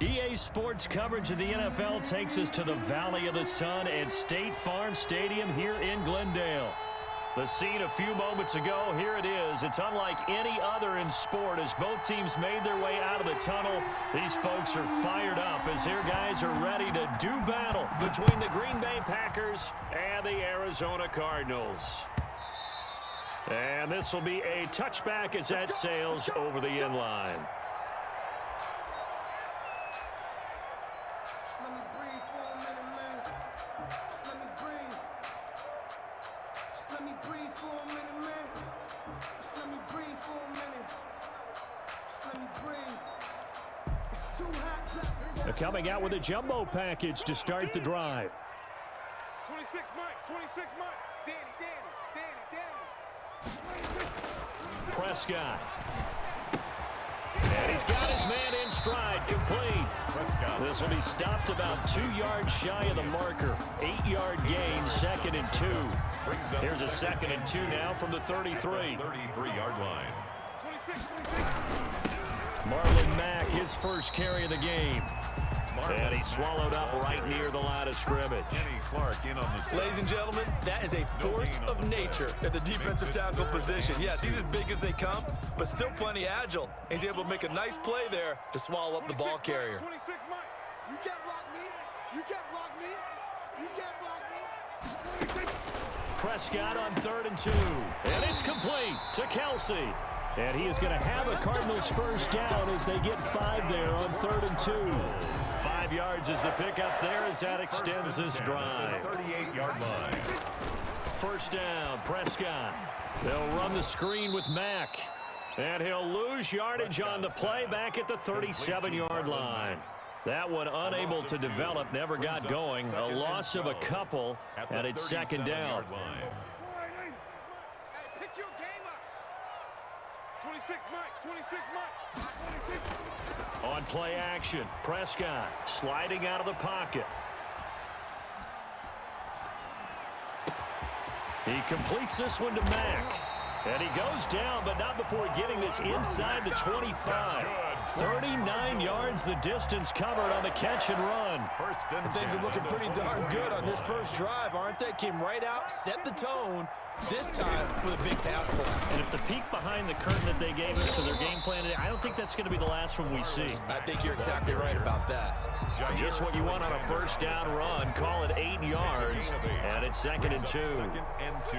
EA Sports coverage of the NFL takes us to the Valley of the Sun at State Farm Stadium here in Glendale. The scene a few moments ago, here it is. It's unlike any other in sport as both teams made their way out of the tunnel. These folks are fired up as their guys are ready to do battle between the Green Bay Packers and the Arizona Cardinals. And this will be a touchback as that sails over the end line. They're coming out with a jumbo package to start the drive. 26 Mike, 26 Mike. Danny. Prescott. And he's got his man in stride, complete. This will be stopped about 2 yards shy of the marker. 8-yard gain, 2nd and 2. Here's a 2nd and 2 now from the 33. 33-yard line. Marlon Mack, his first carry of the game. And he's swallowed up right near the line of scrimmage. Ladies and gentlemen, that is a force of nature at the defensive tackle position. Yes, he's as big as they come, but still plenty agile. He's able to make a nice play there to swallow up the ball carrier. 26 Mike. You can't block me. You can't block me. You can't block me. Prescott on 3rd and 2. And it's complete to Kelsey. And he is going to have a Cardinals first down as they get 5 there on 3rd and 2. 5 yards is the pickup there as that extends this drive. 38-yard line. First down, Prescott. They'll run the screen with Mack. And he'll lose yardage on the play back at the 37-yard line. That one unable to develop, never got going. A loss of a couple, and it's 2nd down. Pick your game up. 26 Mike, 26 Mike. On play action, Prescott sliding out of the pocket. He completes this one to Mack. And he goes down, but not before getting this inside the 25. 39 yards the distance covered on the catch and run. Things are looking pretty darn good on this first drive, aren't they? Came right out, set the tone, this time with a big pass play. And if the peek behind the curtain that they gave us to their game plan today, I don't think that's going to be the last one we see. I think you're exactly right about that. Just what you want on a first down run. Call it 8 yards, and it's 2nd and 2. 2nd and 2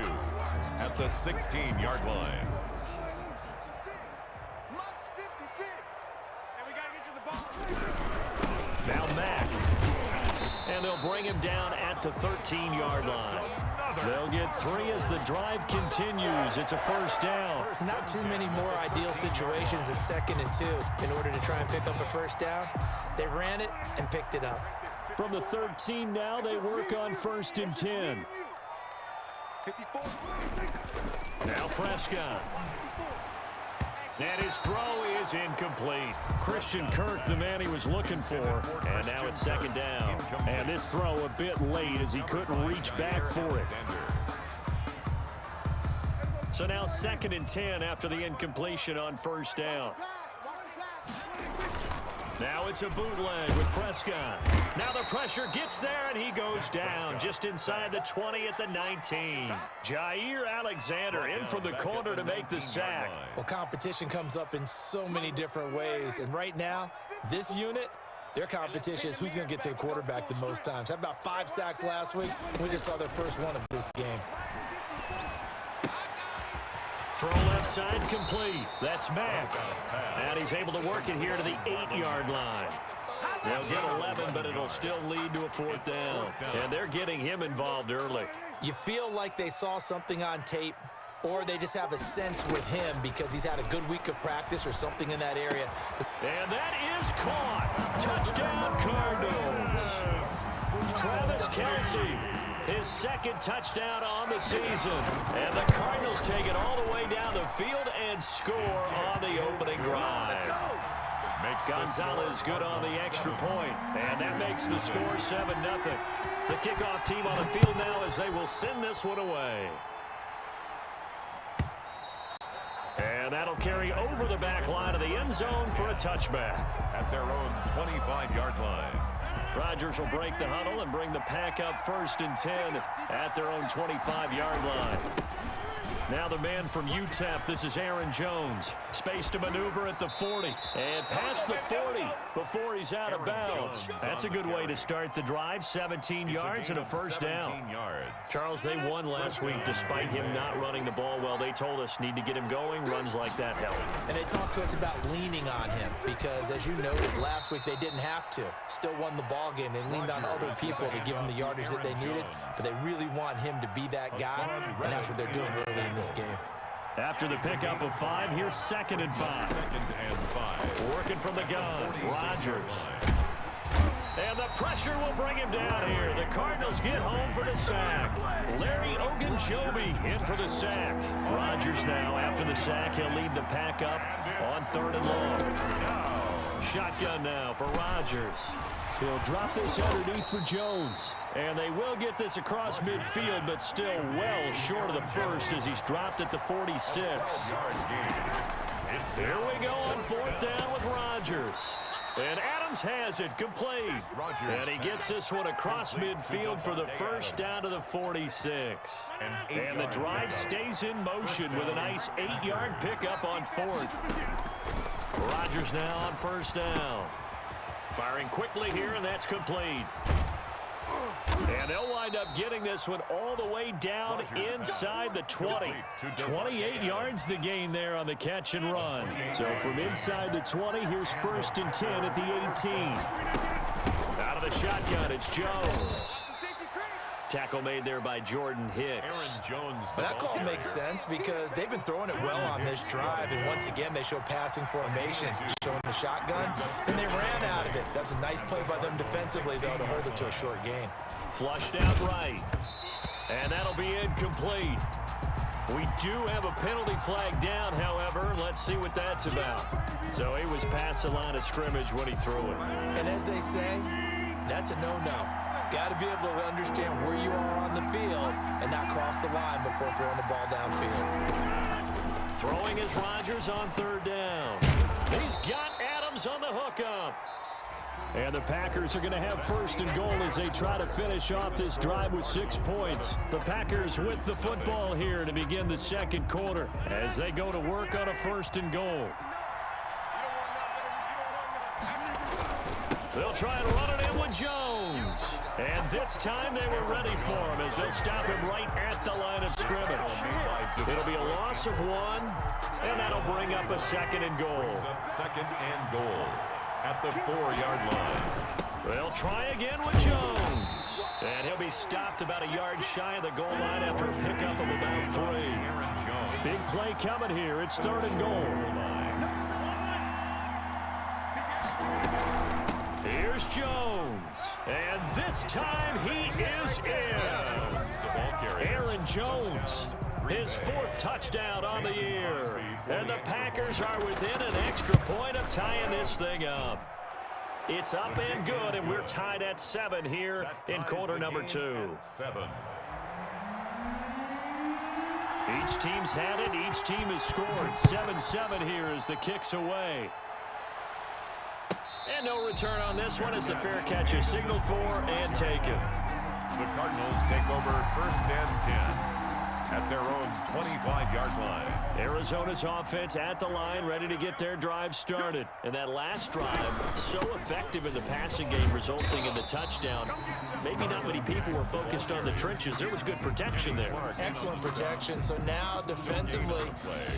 at the 16-yard line. Now Mack. And they'll bring him down at the 13-yard line. They'll get 3 as the drive continues. It's a first down. Not too many more ideal situations than 2nd and 2 in order to try and pick up a first down. They ran it and picked it up. From the 13 now, they work on 1st and 10. Now Prescott. And his throw is incomplete. Christian Kirk, the man he was looking for. And now it's 2nd down. And this throw a bit late as he couldn't reach back for it. So now 2nd and 10 after the incompletion on first down. Now it's a bootleg with Prescott. Now the pressure gets there, and he goes down just inside the 20 at the 19. Jair Alexander in from the corner to make the sack. Well, competition comes up in so many different ways, and right now, this unit, their competition is who's going to get to the quarterback the most times. Had about 5 sacks last week. We just saw their first one of this game. Throw left side complete. That's Mack. And he's able to work it here to the 8-yard line. They'll get 11, but it'll still lead to a 4th down. And they're getting him involved early. You feel like they saw something on tape, or they just have a sense with him because he's had a good week of practice or something in that area. And that is caught. Touchdown, Cardinals. Travis Kelce. His 2nd touchdown on the season. And the Cardinals take it all the way down the field and score on the opening drive. Gonzalez good on the extra point. And that makes the score 7-0. The kickoff team on the field now as they will send this one away. And that'll carry over the back line of the end zone for a touchback. At their own 25-yard line. Rodgers will break the huddle and bring the pack up 1st and 10 at their own 25-yard line. Now the man from UTEP, this is Aaron Jones. Space to maneuver at the 40 and past the 40 before he's out of bounds. That's a good way to start the drive. 17 yards and a first down. Charles, they won last week despite him not running the ball well. They told us need to get him going. Runs like that help. And they talked to us about leaning on him because, as you noted, last week they didn't have to. Still won the ball game. They leaned on other people to give them the yardage that they needed, but they really want him to be that guy, and that's what they're doing early in this game. After the pickup of 5, here's 2nd and 5. 2nd and 5. Working from the gun, Rodgers. And the pressure will bring him down here. The Cardinals get home for the sack. Larry Ogunjobi in for the sack. Rodgers now, after the sack, he'll lead the pack up on 3rd and long. Shotgun now for Rodgers. He'll drop this underneath for Jones. And they will get this across midfield, but still well short of the first as he's dropped at the 46. Here we go on 4th down with Rodgers. And Adams has it, complete. And he gets this one across midfield for the first down to the 46. And the drive stays in motion with a nice 8-yard pickup on 4th. Rodgers now on 1st down. Firing quickly here, and that's complete. And they'll wind up getting this one all the way down inside the 20. 28 yards the gain there on the catch and run. So from inside the 20, here's 1st and 10 at the 18. Out of the shotgun, it's Jones. Tackle made there by Jordan Hicks. But that call makes sense because they've been throwing it well on this drive, and once again they show passing formation, showing the shotgun, and they ran out of it. That's a nice play by them defensively, though, to hold it to a short gain. Flushed out right, and that'll be incomplete. We do have a penalty flag down, however. Let's see what that's about. So he was past the line of scrimmage when he threw it. And as they say, that's a no-no. Got to be able to understand where you are on the field and not cross the line before throwing the ball downfield. Throwing is Rodgers on 3rd down. He's got Adams on the hookup. And the Packers are going to have 1st and goal as they try to finish off this drive with 6 points. The Packers with the football here to begin the 2nd quarter as they go to work on a 1st and goal. They'll try and run it in with Jones. And this time they were ready for him as they'll stop him right at the line of scrimmage. It'll be a loss of 1, and that'll bring up a 2nd and goal. 2nd and goal at the 4-yard line. They'll try again with Jones. And he'll be stopped about a yard shy of the goal line after a pickup of about 3. Big play coming here. It's 3rd and goal. Here's Jones, and this time he is in. Aaron Jones, his 4th touchdown on the year. And the Packers are within an extra point of tying this thing up. It's up and good, and we're tied at 7 here in quarter number 2. 7. Each team's had it. Each team has scored. 7-7 here as the kick's away. And no return on this one as the fair catch is signaled for and taken. The Cardinals take over 1st and 10 at their own 25-yard line. Arizona's offense at the line, ready to get their drive started. And that last drive, so effective in the passing game, resulting in the touchdown. Maybe not many people were focused on the trenches. There was good protection there. Excellent protection. So now, defensively,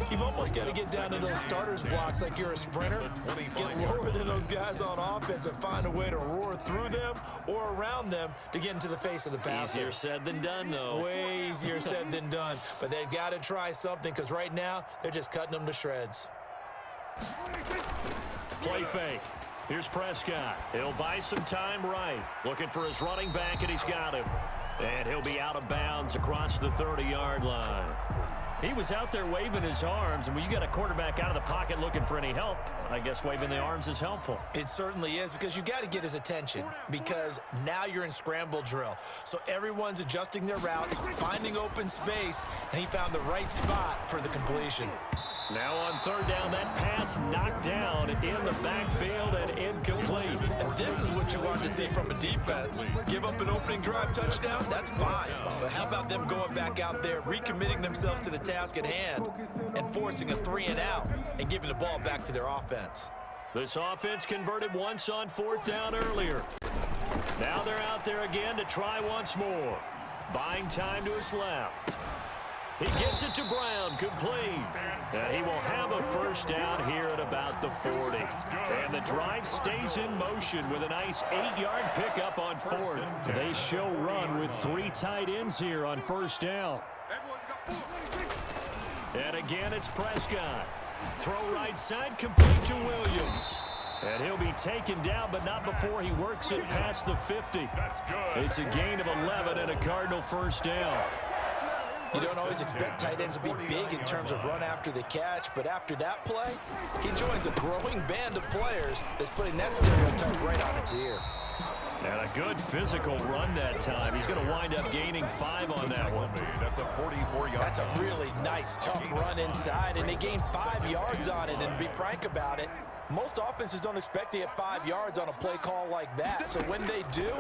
you've almost got to get down to those starters blocks like you're a sprinter. Get lower than those guys on offense and find a way to roar through them or around them to get into the face of the passer. Easier said than done, though. Way easier said than done. But they've got to try something because right now, they're just cutting them to shreds. Play fake. Here's Prescott. He'll buy some time right. Looking for his running back, and he's got him. And he'll be out of bounds across the 30-yard line. He was out there waving his arms, and when you got a quarterback out of the pocket looking for any help, I guess waving the arms is helpful. It certainly is, because you got to get his attention, because now you're in scramble drill. So everyone's adjusting their routes, finding open space, and he found the right spot for the completion. Now on third down, that pass knocked down in the backfield and incomplete. And this is what you wanted to see from a defense. Give up an opening drive touchdown, that's fine. But how about them going back out there, recommitting themselves to the task at hand, and forcing a 3-and-out and giving the ball back to their offense. This offense converted once on fourth down earlier. Now they're out there again to try once more. Buying time to his left. He gets it to Brown, complete. And he will have a first down here at about the 40. And the drive stays in motion with a nice 8-yard pickup on fourth. They show run with 3 tight ends here on first down. And again, it's Prescott. Throw right side, complete to Williams. And he'll be taken down, but not before he works it past the 50. It's a gain of 11 and a Cardinal first down. You don't always expect tight ends to be big in terms of run after the catch, but after that play, he joins a growing band of players that's putting that stereotype right on its ear. And a good physical run that time. He's going to wind up gaining 5 on that one. That's a really nice, tough run inside, and they gained 5 yards on it. And to be frank about it, most offenses don't expect to get 5 yards on a play call like that. So when they do,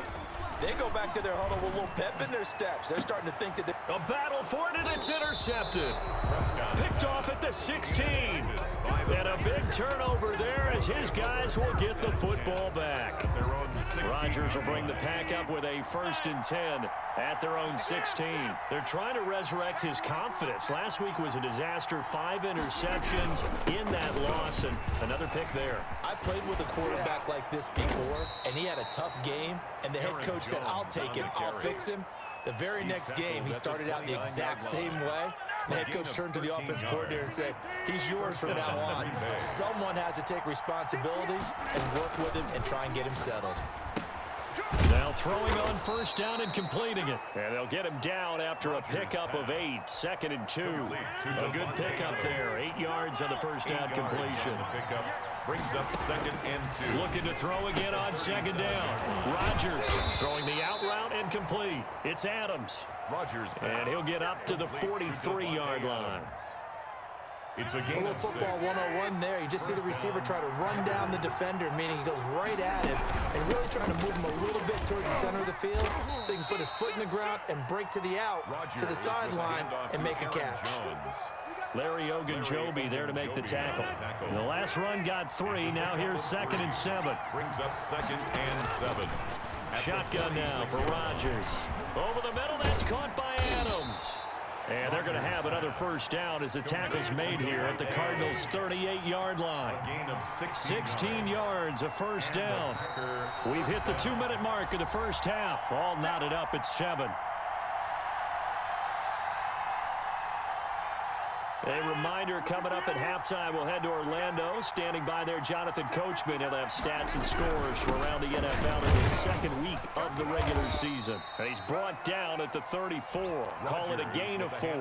they go back to their huddle with a little pep in their steps. They're starting to think that a battle for it, and it's intercepted. Picked off at the 16. And a big turnover there as his guys will get the football back. Rodgers will bring the pack up with a 1st and 10 at their own 16. They're trying to resurrect his confidence. Last week was a disaster. 5 interceptions in that loss, and another pick there. I played with a quarterback like this before, and he had a tough game, and the head coach said, I'll take him, I'll fix him. The very next game, he started out the exact same way. The head coach turned to the offense coordinator and said, he's yours from now on. Someone has to take responsibility and work with him and try and get him settled. Now throwing on first down and completing it. And they'll get him down after a pickup of 8. 2nd and 2. A good pickup there. 8 yards on the first down completion. Brings up 2nd and 2. Looking to throw again on 2nd down. Rodgers throwing the out route and complete. It's Adams. Rodgers, and he'll get up to the 43-yard line. It's a game. A little football 101 there. You just see the receiver try to run down the defender, meaning he goes right at him and really trying to move him a little bit towards the center of the field so he can put his foot in the ground and break to the out, to the sideline, and make a catch. Larry Ogunjobi there to make the tackle. And the last run got 3. Now here's 2nd and 7. Brings up 2nd and 7. Shotgun now for Rodgers. Over the middle, that's caught by Adams. And they're going to have another first down as the tackle's made here at the Cardinals' 38-yard line. 16 yards, a first down. We've hit the 2-minute mark of the first half. All knotted up at 7. A reminder, coming up at halftime, we'll head to Orlando. Standing by there, Jonathan Coachman. He'll have stats and scores for around the NFL in the 2nd week of the regular season. And he's brought down at the 34. Call it a gain of 4.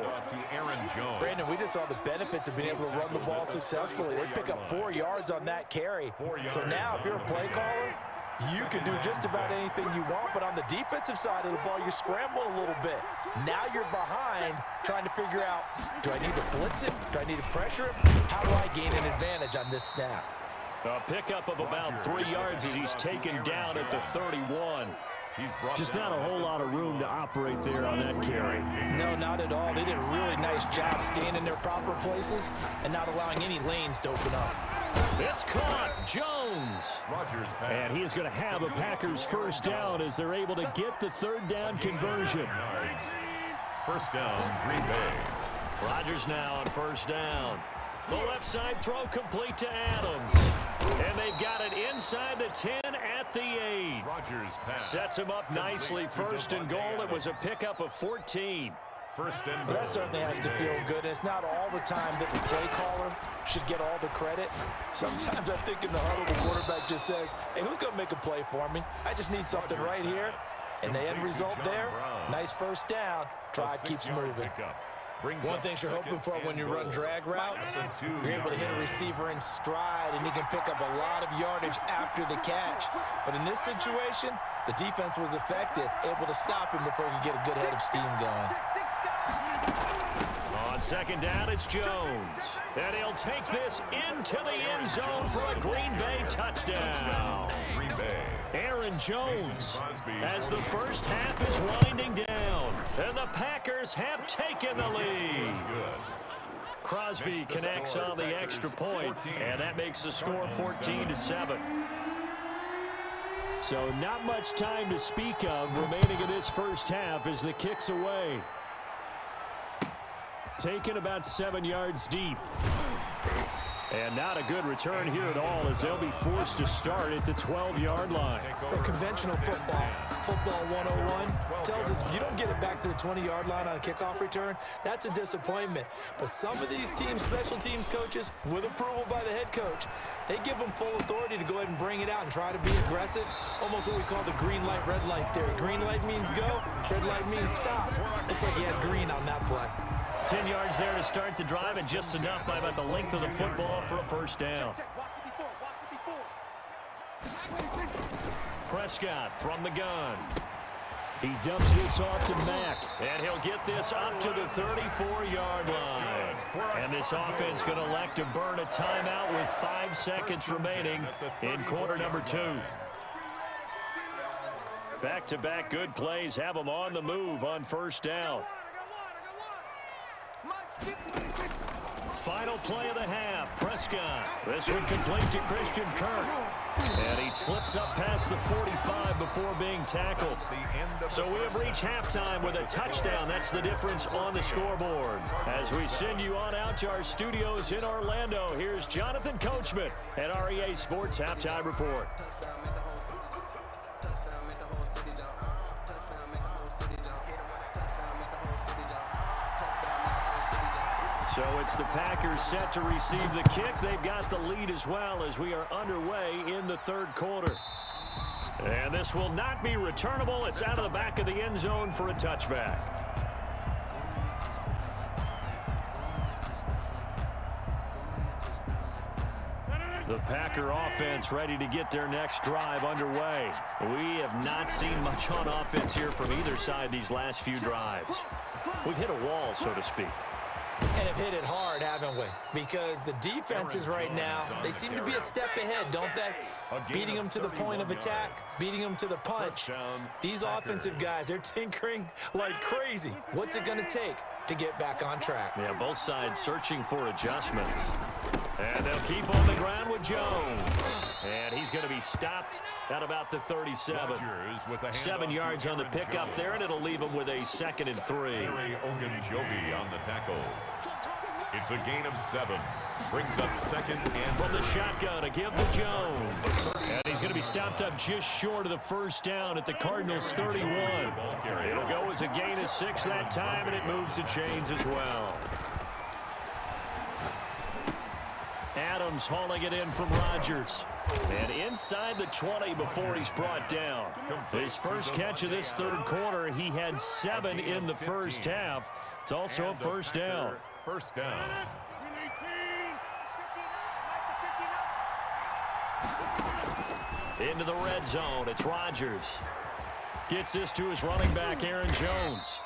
Brandon, we just saw the benefits of being able to run the ball successfully. They pick up 4 yards on that carry. So now, if you're a play caller, you can do just about anything you want, but on the defensive side of the ball, you scramble a little bit. Now you're behind, trying to figure out, do I need to blitz it? Do I need to pressure him? How do I gain an advantage on this snap? A pickup of about 3 yards as he's taken down at the 31. Just not a whole lot of room to operate there on that carry. No, not at all. They did a really nice job staying in their proper places and not allowing any lanes to open up. It's caught. Jones. And he is going to have a Packers first down as they're able to get the 3rd down conversion. First down, Green Bay. Rodgers now on first down. The left side throw complete to Adams. And they've got it inside the 10 at the 8. Rodgers pass. Sets him up nicely. 1st and goal. It was a pickup of 14. First and goal. That certainly has to feel good. It's not all the time that the play caller should get all the credit. Sometimes I think in the huddle, the quarterback just says, hey, who's going to make a play for me? I just need something right here. And the end result there, nice first down. Drive keeps moving. One thing you're hoping for when you run drag routes, you're able to hit a receiver in stride, and he can pick up a lot of yardage after the catch. But in this situation, the defense was effective, able to stop him before he could get a good head of steam going. On second down, it's Jones. And he'll take this into the end zone for a Green Bay touchdown. Green Bay. Aaron Jones, as the first half is winding down, and the Packers have taken the lead. Crosby connects on the extra point, and that makes the score 14-7. So not much time to speak of remaining in this first half as the kick's away. Taken about 7 yards deep. And not a good return here at all as they'll be forced to start at the 12-yard line. Well, conventional football 101, tells us if you don't get it back to the 20-yard line on a kickoff return, that's a disappointment. But some of these teams, special teams coaches, with approval by the head coach, they give them full authority to go ahead and bring it out and try to be aggressive, almost what we call the green light, red light theory. Green light means go, red light means stop. Looks like he had green on that play. 10 yards there to start the drive, and just enough by about the length of the football for a first down. Prescott from the gun. He dumps this off to Mack, and he'll get this up to the 34-yard line. And this offense going to elect to burn a timeout with 5 seconds remaining in quarter number 2. Back-to-back good plays have them on the move on first down. Final play of the half, Prescott. This one complete to Christian Kirk. And he slips up past the 45 before being tackled. So we have reached halftime with a touchdown. That's the difference on the scoreboard. As we send you on out to our studios in Orlando, here's Jonathan Coachman at REA Sports Halftime Report. So it's the Packers set to receive the kick. They've got the lead as well as we are underway in the third quarter. And this will not be returnable. It's out of the back of the end zone for a touchback. The Packer offense ready to get their next drive underway. We have not seen much on offense here from either side these last few drives. We've hit a wall, so to speak. And have hit it hard, haven't we? Because the defenses right now, they seem to be a step ahead, don't they? Beating them to the point of attack, beating them to the punch. These offensive guys, they're tinkering like crazy. What's it going to take to get back on track? Yeah, both sides searching for adjustments. And they'll keep on the ground with Jones. And he's going to be stopped at about the 37. 7 yards on the pickup there, and it'll leave him with a 2nd and 3. On the tackle. It's a gain of 7. Brings up 2nd and from the shotgun to give to Jones. And he's going to be stopped up just short of the first down at the Cardinals 31. It'll go as a gain of 6 that time, and it moves the chains as well. Adams hauling it in from Rodgers. And inside the 20 before he's brought down. His first catch of this third quarter, he had 7 in the first half. It's also a first down. First down. Into the red zone, it's Rodgers. Gets this to his running back, Aaron Jones.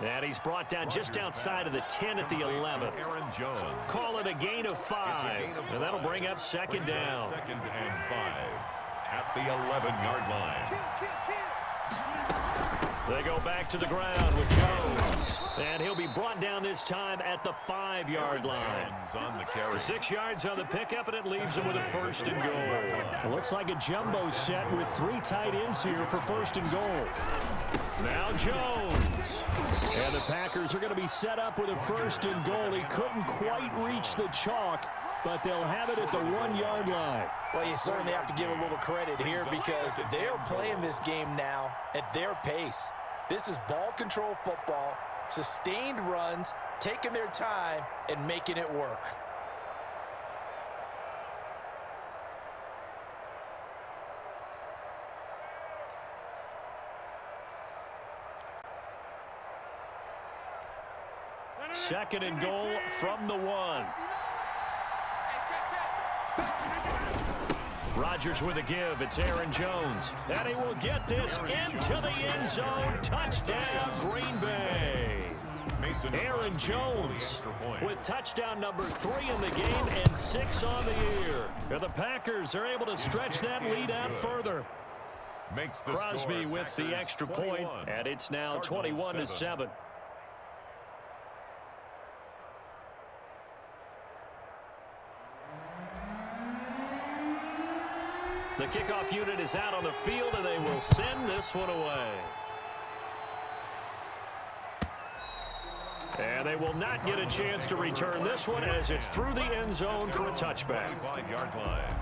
And he's brought down just outside of the 10 at the 11. Aaron Jones. Call it a gain of 5. And that'll bring up 2nd down. 2nd and 5 at the 11-yard line. They go back to the ground with Jones. And he'll be brought down this time at the 5-yard line. On the carry. 6 yards on the pickup, and it leaves him with a 1st and goal. It looks like a jumbo set with 3 tight ends here for 1st and goal. Now Jones. And the Packers are going to be set up with a 1st and goal. He couldn't quite reach the chalk, but they'll have it at the 1-yard line. Well, you certainly have to give a little credit here because they're playing this game now at their pace. This is ball control football, sustained runs, taking their time, and making it work. Second and goal from the 1. Rodgers with a give. It's Aaron Jones. And he will get this into the end zone. Touchdown, Green Bay. Aaron Jones with touchdown number 3 in the game and 6 on the year. And the Packers are able to stretch that lead out further. Crosby with the extra point, and it's now 21-7. The kickoff unit is out on the field, and they will send this one away. And they will not get a chance to return this one as it's through the end zone for a touchback. 5-yard line.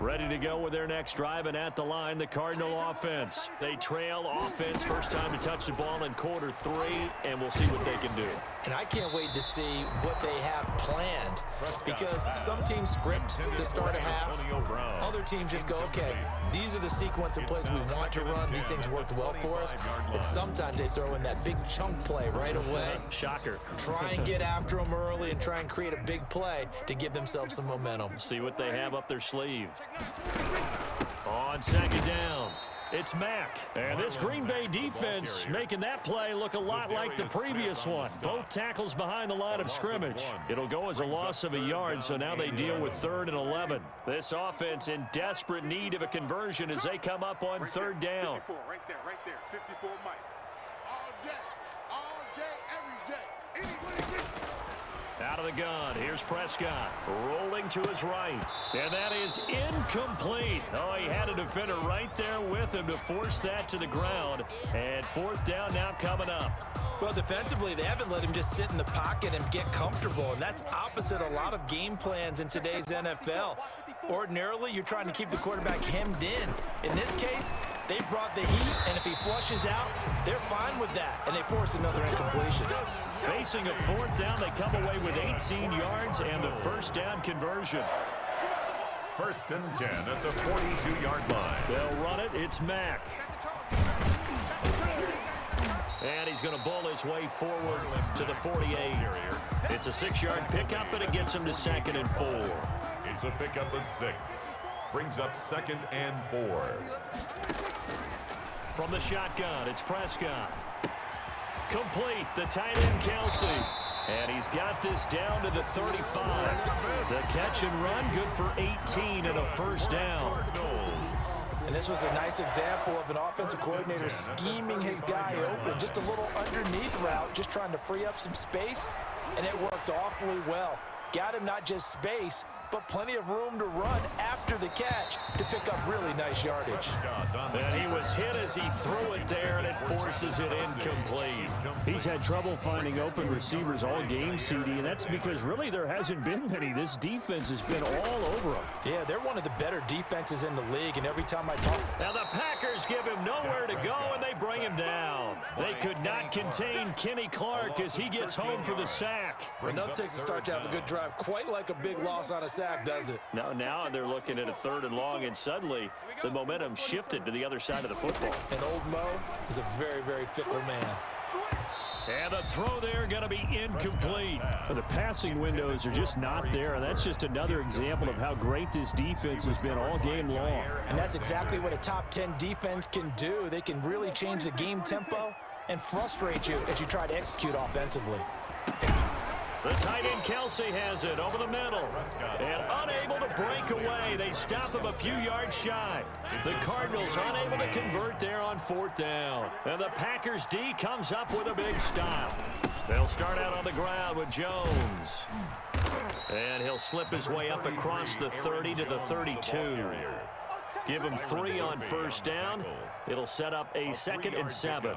Ready to go with their next drive, and at the line, the Cardinal offense. They trail offense, first time to touch the ball in quarter 3, and we'll see what they can do. And I can't wait to see what they have planned, because some teams script to start a half. Other teams just go, okay, these are the sequence of plays we want to run. These things worked well for us. And sometimes they throw in that big chunk play right away. Shocker. Try and get after them early and try and create a big play to give themselves some momentum. See what they have up their sleeve. On second down, it's Mack. And this Green Bay defense making that play look a lot like the previous one. Both tackles behind the line of scrimmage. It'll go as a loss of a yard, so now they deal with 3rd and 11. This offense in desperate need of a conversion as they come up on 3rd down. 54, right there, 54 Mike. All day, every day. Anybody. Out of the gun, here's Prescott, rolling to his right, and that is incomplete. Oh, he had a defender right there with him to force that to the ground, and 4th down now coming up. Well, defensively, they haven't let him just sit in the pocket and get comfortable, and that's opposite a lot of game plans in today's NFL. Ordinarily, you're trying to keep the quarterback hemmed in. In this case, they brought the heat, and if he flushes out, they're fine with that, and they force another incompletion. Facing a 4th down, they come away with 18 yards and the first down conversion. 1st and 10 at the 42-yard line. They'll run it. It's Mack. And he's going to bull his way forward to the 48. It's a 6-yard pickup, but it gets him to 2nd and 4. It's a pickup of 6. Brings up 2nd and 4. From the shotgun, it's Prescott. Complete, the tight end Kelsey. And he's got this down to the 35. The catch and run, good for 18 and a first down. And this was a nice example of an offensive coordinator scheming his guy open. Just a little underneath route, just trying to free up some space. And it worked awfully well. Got him not just space, but plenty of room to run after the catch to pick up really nice yardage. And he was hit as he threw it there, and it forces it incomplete. He's had trouble finding open receivers all game, CD, and that's because really there hasn't been many. This defense has been all over him. Yeah, they're one of the better defenses in the league, and every time I talk... Now the Packers give him nowhere to go, and they bring him down. They could not contain Kenny Clark as he gets home for the sack. Enough takes to start to have a good drive, quite like a big loss on a sack, does it? Now they're looking at a 3rd and long, and suddenly the momentum shifted to the other side of the football. And old Mo is a very, very fickle man. And the throw there going to be incomplete. But the passing windows are just not there, and that's just another example of how great this defense has been all game long. And that's exactly what a top 10 defense can do. They can really change the game tempo and frustrate you as you try to execute offensively. The tight end Kelsey has it over the middle. And unable to break away. They stop him a few yards shy. The Cardinals unable to convert there on 4th down. And the Packers D comes up with a big stop. They'll start out on the ground with Jones. And he'll slip his way up across the 30 to the 32. Give him 3 on 1st down. It'll set up a 2nd and 7.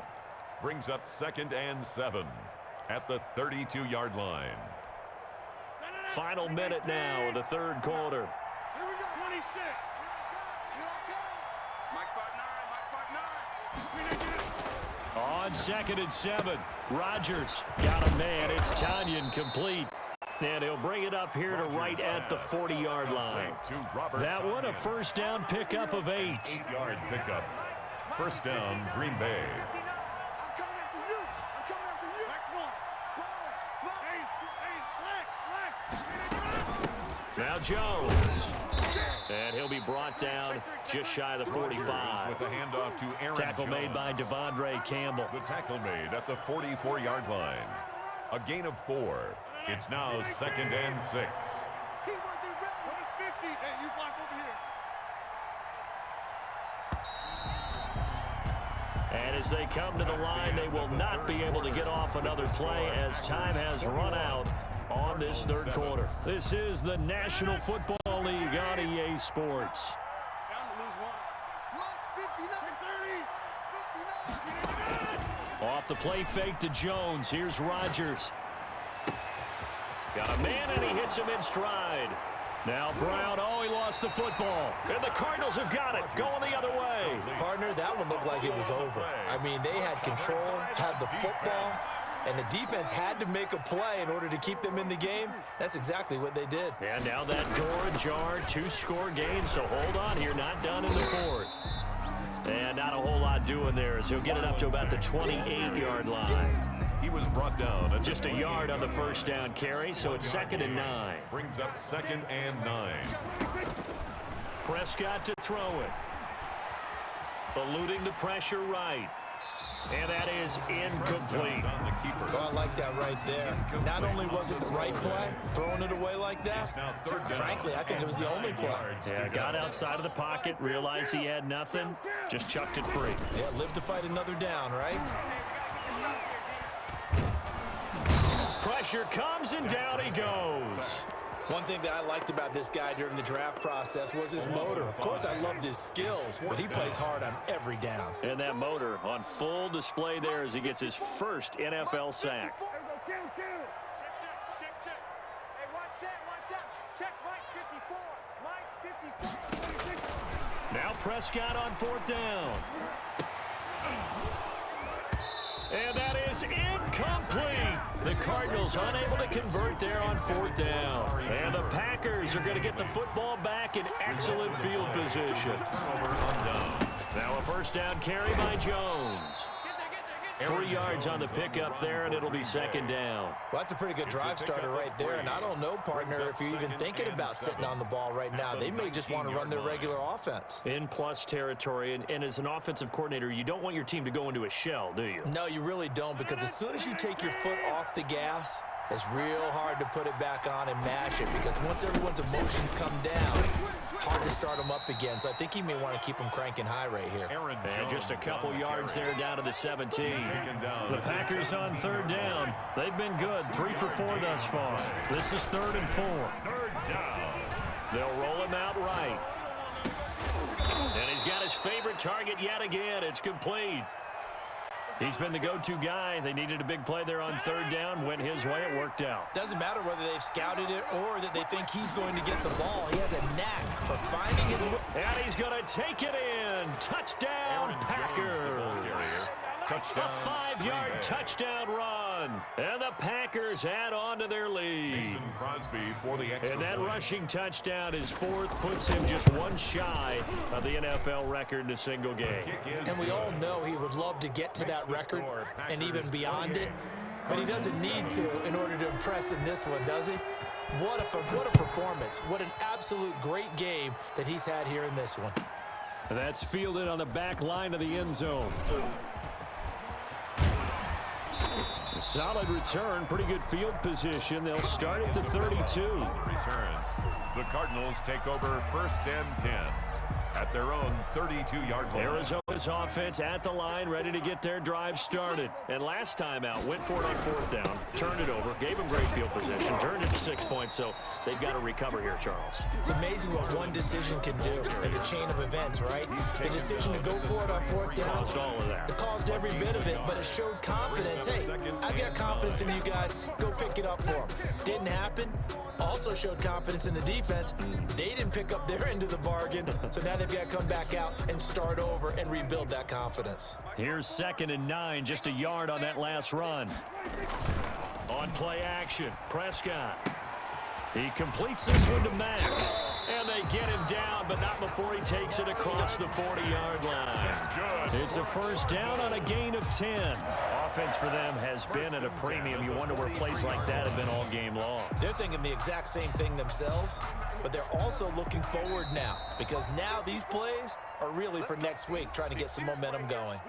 Brings up 2nd and 7 at the 32-yard line. Final minute now of the 3rd quarter. Here we go. 26. Mike 5'9", On 2nd and 7, Rodgers got a man. It's Tanyan complete. And he'll bring it up here to right at the 40-yard line. That one a first down pickup of 8. 8-yard pickup. First down, Green Bay. I'm coming after you. I'm coming after you. Now Jones. just shy of the 45. With the handoff to Aaron Tackle Jones. made by Devondre Campbell. The tackle made at the 44-yard line. A gain of 4. It's now 2nd and 6. And as they come to the line, they will not be able to get off another play as time has run out on this third quarter. This is the National Football League on EA Sports. Off the play fake to Jones. Here's Rodgers. Got a man, and he hits him in stride. Now Brown, he lost the football. And the Cardinals have got it, going the other way. Partner, that one looked like it was over. I mean, they had control, had the football, and the defense had to make a play in order to keep them in the game. That's exactly what they did. And now that door ajar, 2-score game, so hold on here, not done in the fourth. And not a whole lot doing there as he'll get it up to about the 28-yard line. He was brought down at Just a yard on the first down carry, so it's 2nd and 9. Brings up 2nd and 9. Prescott to throw it. Eluding the pressure right. And that is incomplete. Oh, I like that right there. Not only was it the right play, throwing it away like that, frankly, I think it was the only play. Yeah, got outside of the pocket, realized he had nothing, just chucked it free. Yeah, live to fight another down, right? Pressure comes, and down he goes. One thing that I liked about this guy during the draft process was his motor. Of course, I loved his skills, but he plays hard on every down. And that motor on full display there as he gets his first NFL sack. Now Prescott on 4th down. And that is incomplete. The Cardinals unable to convert there on 4th down. And the Packers are going to get the football back in excellent field position. Now a first down carry by Jones. 3 yards on the pickup there, and it'll be 2nd down. Well, that's a pretty good drive starter right there, and I don't know, partner, if you're even thinking about sitting on the ball right now. They may just want to run their regular offense. In plus territory, and as an offensive coordinator, you don't want your team to go into a shell, do you? No, you really don't, because as soon as you take your foot off the gas, it's real hard to put it back on and mash it, because once everyone's emotions come down, hard to start them up again. So I think he may want to keep them cranking high right here. And just a couple yards there down to the 17. The Packers on 3rd down. They've been good, 3 for 4 thus far. This is 3rd and 4. 3rd down. They'll roll him out right. And he's got his favorite target yet again. It's complete. He's been the go-to guy. They needed a big play there on 3rd down. Went his way. It worked out. Doesn't matter whether they've scouted it or that they think he's going to get the ball. He has a knack for finding his way. And he's going to take it in. Touchdown, Packers. Touchdown. A 5-yard touchdown run. And the Packers add on to their lead. Mason Crosby for the extra And that point. rushing touchdown is 4th, puts him just 1 shy of the NFL record in a single game. And we all know he would love to get to that record and even beyond it, but he doesn't need to in order to impress in this one, does he? What a performance. What an absolute great game that he's had here in this one. And that's fielded on the back line of the end zone. A solid return, pretty good field position. They'll start at the 32. Return. The Cardinals take over 1st and 10 at their own 32-yard line. Arizona's offense at the line, ready to get their drive started. And last time out, went for it on 4th down, turned it over, gave them great field position, turned it to 6 points, so they've got to recover here, Charles. It's amazing what one decision can do in the chain of events, right? The decision to go for it on 4th down. Caused all of that. It caused every bit of it, but it showed confidence. Hey, I've got confidence in you guys. Go pick it up for them. Didn't happen. Also showed confidence in the defense. They didn't pick up their end of the bargain, so now they've got to come back out and start over and rebuild that confidence. Here's 2nd and 9, just a yard on that last run. On play action, Prescott. He completes this one to Mack. And they get him down, but not before he takes it across the 40-yard line. It's a first down on a gain of 10. offense for them has been at a premium. You wonder where plays like that have been all game long. They're thinking the exact same thing themselves, but they're also looking forward now because now these plays are really for next week, trying to get some momentum going.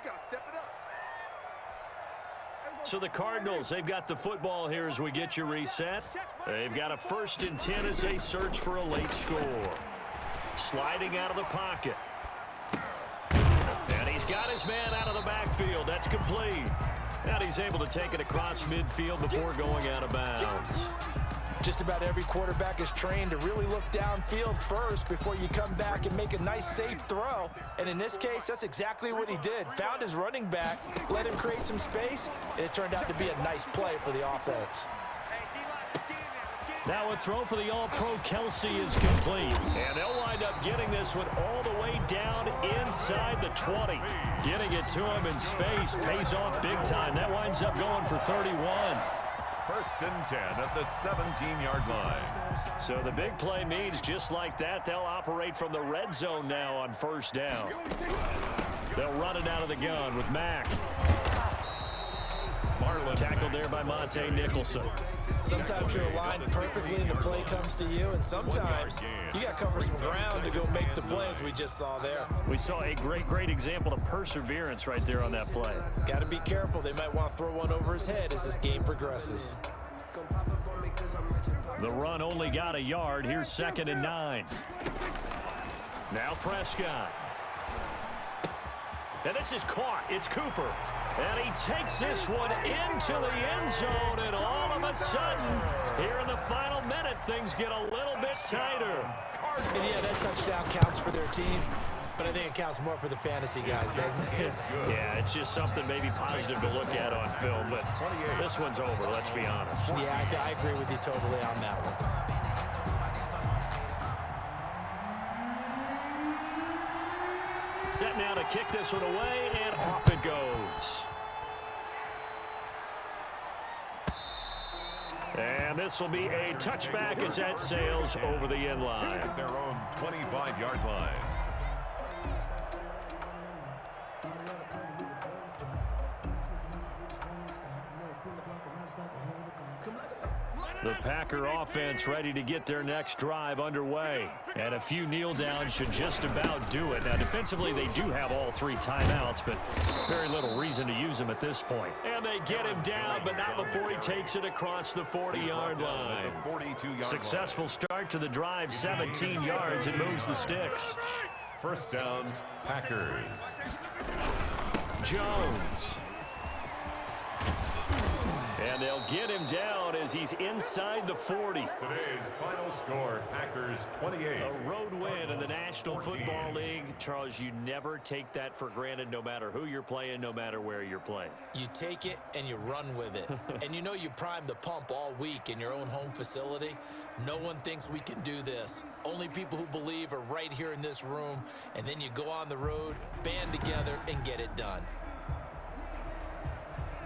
So the Cardinals, they've got the football here as we get you reset. They've got a 1st and 10 as they search for a late score. Sliding out of the pocket. And he's got his man out of the backfield. That's complete. And he's able to take it across midfield before going out of bounds. Just about every quarterback is trained to really look downfield first before you come back and make a nice, safe throw. And in this case, that's exactly what he did. Found his running back, let him create some space, and it turned out to be a nice play for the offense. Now a throw for the All-Pro Kelsey is complete. And they'll wind up getting this one all the way down inside the 20. Getting it to him in space pays off big time. That winds up going for 31. 1st and 10 at the 17-yard line. So the big play means just like that, they'll operate from the red zone now on 1st down. They'll run it out of the gun with Mack. Tackled there by Monte Nicholson. Sometimes you're aligned perfectly and the play comes to you, and sometimes you got to cover some ground to go make the play, as we just saw there. We saw a great example of perseverance right there on that play. Got to be careful. They might want to throw one over his head as this game progresses. The run only got a yard. Here's 2nd and 9. Now Prescott. And this is caught. It's Cooper. And he takes this one into the end zone, and all of a sudden, here in the final minute, things get a little bit tighter. And yeah, that touchdown counts for their team, but I think it counts more for the fantasy guys, doesn't it? Yeah, it's just something maybe positive to look at on film, but this one's over, let's be honest. Yeah, I agree with you totally on that one. Set now to kick this one away, and off it goes. And this will be a touchback as that sails over the end line. At their own 25-yard line. The Packer offense ready to get their next drive underway. And a few kneel downs should just about do it. Now, defensively, they do have all 3 timeouts, but very little reason to use them at this point. And they get him down, but not before he takes it across the 40-yard line. Successful start to the drive, 17 yards, and moves the sticks. 1st down, Packers. Jones. And they'll get him down as he's inside the 40. Today's final score, Packers 28. A road win in the National Football League. Charles, you never take that for granted, no matter who you're playing, no matter where you're playing. You take it and you run with it. And you know you prime the pump all week in your own home facility. No one thinks we can do this. Only people who believe are right here in this room. And then you go on the road, band together, and get it done.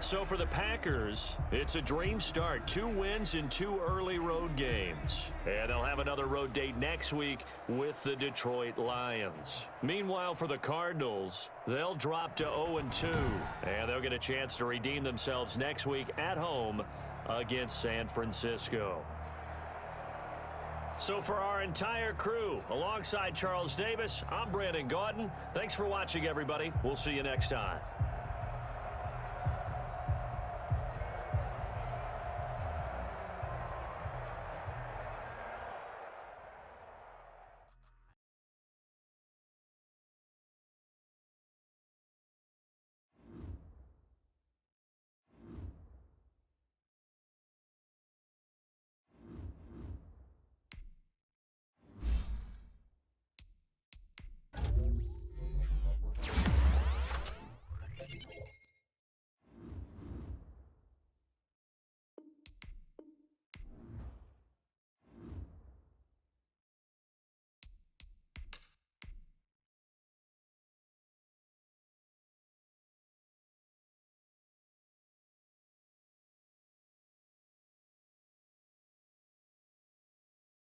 So for the Packers, it's a dream start. 2 wins in 2 early road games. And they'll have another road date next week with the Detroit Lions. Meanwhile, for the Cardinals, they'll drop to 0-2. And they'll get a chance to redeem themselves next week at home against San Francisco. So for our entire crew, alongside Charles Davis, I'm Brandon Gaudin. Thanks for watching, everybody. We'll see you next time.